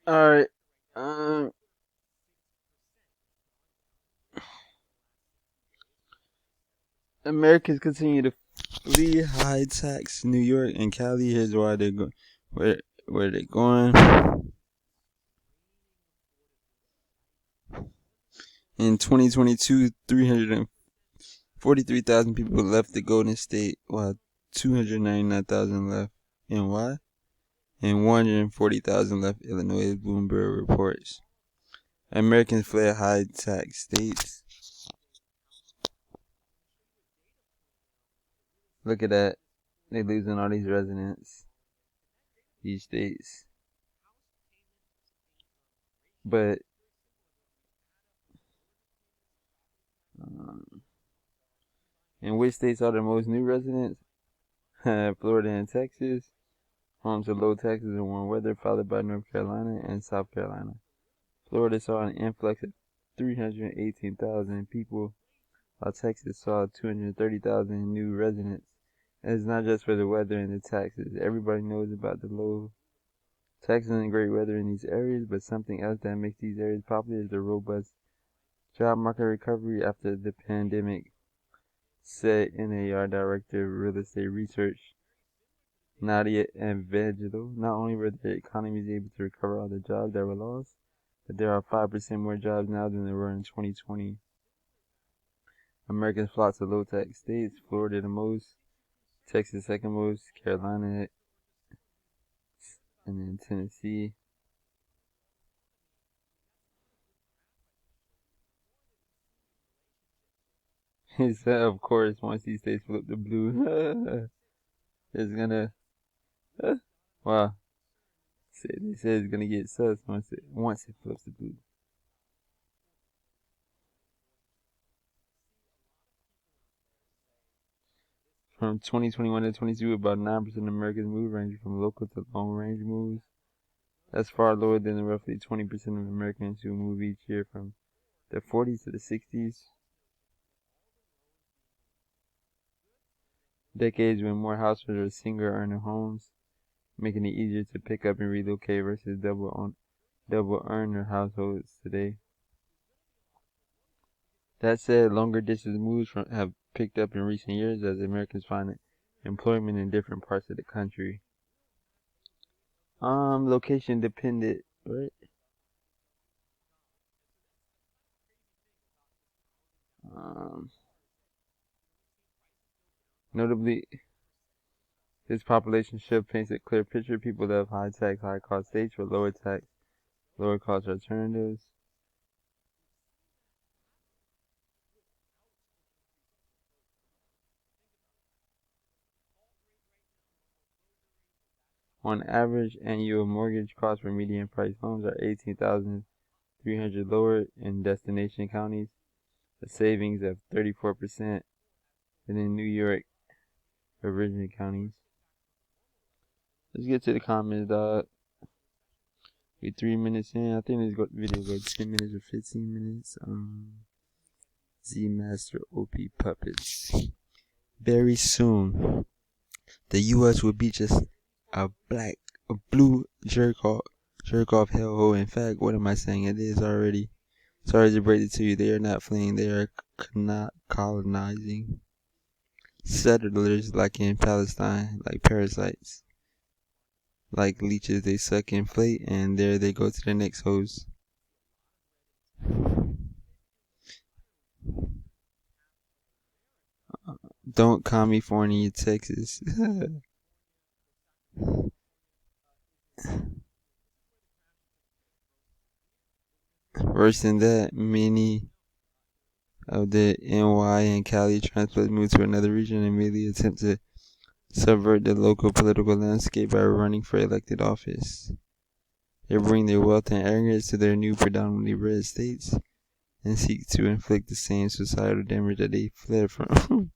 All right. Um, Americans continue to flee high tax New York and Cali. Here's why they're going. Where they're going. In 2022, 343,000 people left the Golden State, while 299,000 left. And why? And 140,000 left Illinois. Bloomberg reports. Americans fled high tax states. Look at that. They losing all these residents, these states. But um, in which states are the most new residents? Florida and Texas, home to low taxes and warm weather, followed by North Carolina and South Carolina. Florida saw an influx of 318,000 people, while Texas saw 230,000 new residents. And it's not just for the weather and the taxes. Everybody knows about the low taxes and great weather in these areas, but something else that makes these areas popular is the robust job market recovery after the pandemic, said NAR Director of Real Estate Research Nadia Evangelo. Not only were the economies able to recover all the jobs that were lost, but there are 5% more jobs now than there were in 2020. Americans flock to low-tax states, Florida the most, Texas second most, Carolina, and then Tennessee. He said, of course, once these states flip the blue, it's gonna, wow, they said it's gonna get sus once it flips the blue. From 2021 to 22, about 9% of Americans moved, ranging from local to long-range moves. That's far lower than the roughly 20% of Americans who move each year from the 40s to the 60s. Decades when more households are single-earner homes, making it easier to pick up and relocate versus double-earner households today. That said, longer distance moves have picked up in recent years as Americans find employment in different parts of the country. Location dependent, right? Um, Notably, this population shift paints a clear picture. People left high tax, high cost states for lower tax, lower cost alternatives. On average, annual mortgage costs for median price homes are 18,300 lower in destination counties, a savings of 34% than in New York original counties. Let's get to the comments, dog. We're 3 minutes in. I think this video go 10 minutes or 15 minutes. Z Master OP Puppets. Very soon, the U.S. will be just a blue jerk off hellhole. In fact, what am I saying? It is already. Sorry to break it to you. They are not fleeing. They are colonizing settlers like in Palestine, like parasites, like leeches. They suck and inflate, and there they go to the next hose. Don't California, Texas. Worse than that, many of the NY and Cali transplants move to another region and immediately attempt to subvert the local political landscape by running for elected office. They bring their wealth and arrogance to their new predominantly red states and seek to inflict the same societal damage that they fled from.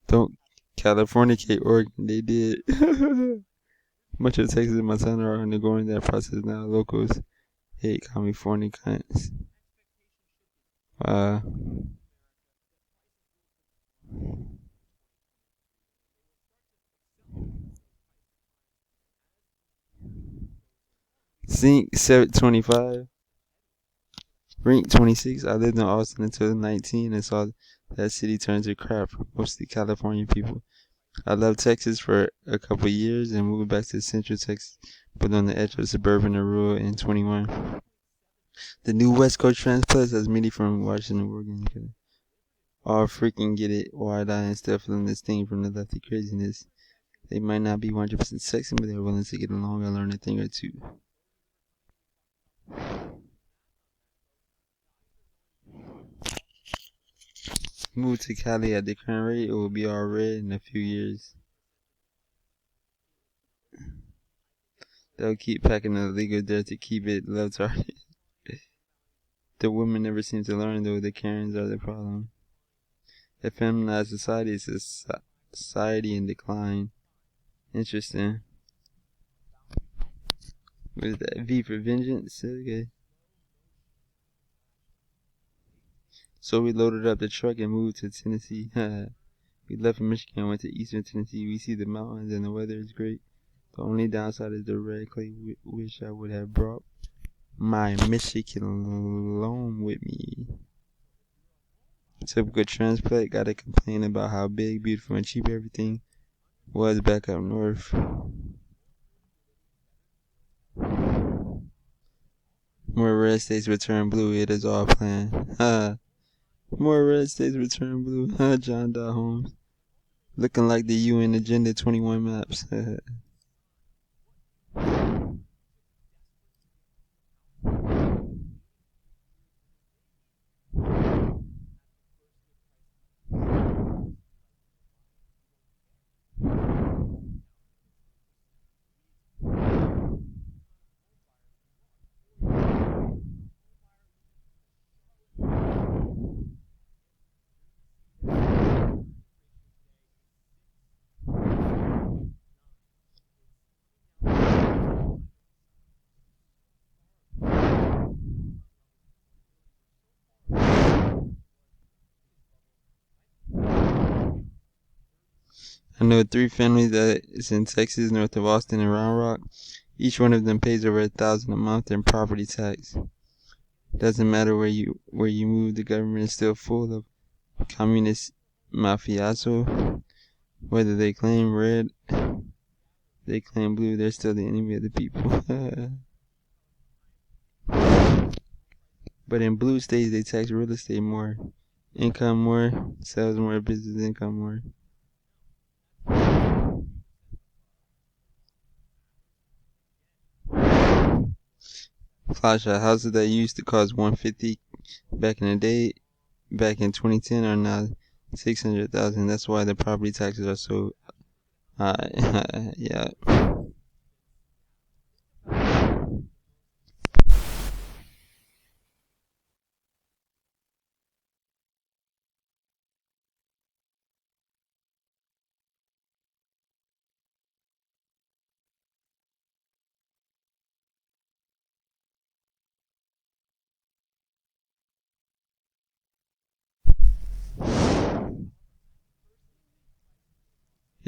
Don't Californicate Oregon, they did. Much of Texas and Montana are undergoing that process now. Locals hate California cunts. Uh, Zinc 725. Rink 26. I lived in Austin until 19 and saw that city turn to crap for mostly California people. I left Texas for a couple years and moved back to Central Texas, but on the edge of suburban and rural in 21. The new West Coast Transplus, that's Mitty from Washington, Oregon. All freaking get it, wide-eyed and still feeling this thing from the lefty craziness. They might not be 100% sexy, but they're willing to get along and learn a thing or two. Move to Cali at the current rate, it will be all red in a few years. They'll keep packing the illegal dirt to keep it left-hearted. The women never seem to learn, though. The Karens are the problem. A feminized society is a society in decline. Interesting. What is that? V for vengeance? Okay. So we loaded up the truck and moved to Tennessee. We left from Michigan and went to eastern Tennessee. We see the mountains and the weather is great. The only downside is the red clay. Wish I would have brought my Michigan loan with me. Typical transplant. Gotta complain about how big, beautiful, and cheap everything was back up north. More red states return blue. It is all planned. More red states return blue. John Dot Holmes. Looking like the UN Agenda 21 maps. I know 3 families that is in Texas, north of Austin and Round Rock. Each one of them pays over $1,000 a month in property tax. Doesn't matter where you move, the government is still full of communist mafioso. Whether they claim red, they claim blue, they're still the enemy of the people. But in blue states, they tax real estate more, income more, sales more, business income more. Flash houses that used to cost $150 back in the day, back in 2010, are now $600,000. That's why the property taxes are so high. Yeah.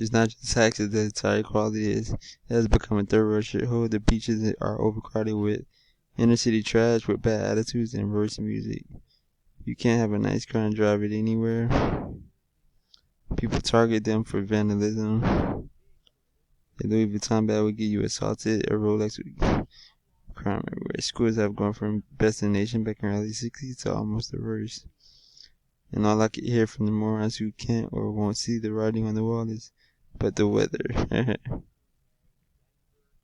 It's not just taxes, the entire quality is. It has become a third-world shithole. The beaches are overcrowded with inner-city trash with bad attitudes and worse music. You can't have a nice car and drive it anywhere. People target them for vandalism. A Louis Vuitton bag would get you assaulted. A Rolex would crime everywhere. Schools have gone from best in the nation back in the early 60s to almost the worst. And all I could hear from the morons who can't or won't see the writing on the wall is, but the weather.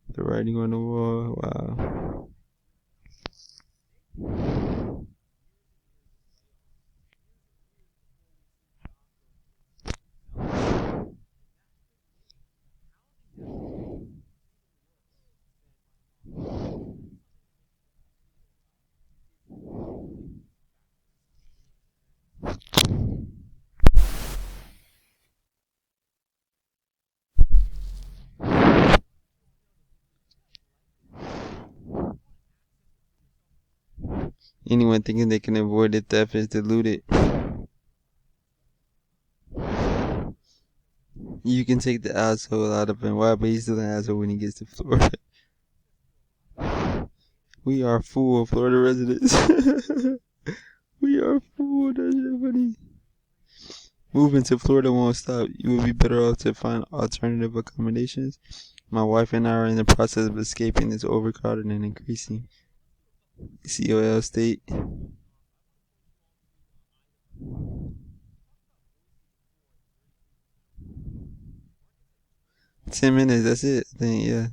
The writing on the wall, wow. Anyone thinking they can avoid the theft is deluded. You can take the asshole out of him. Why? But he's still an asshole when he gets to Florida. We are full of Florida residents. We are full. That shit funny. Moving to Florida won't stop. You will be better off to find alternative accommodations. My wife and I are in the process of escaping this overcrowded and increasing COL state. 10 minutes, that's it. I think, yeah.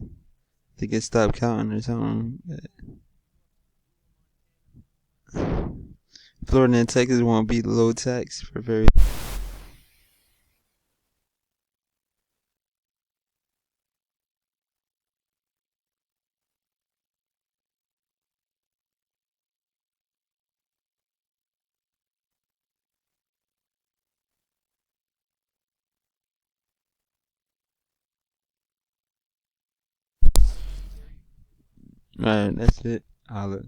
They can stop counting or something. Florida and Texas won't be low tax for very. Alright, that's it. Holla.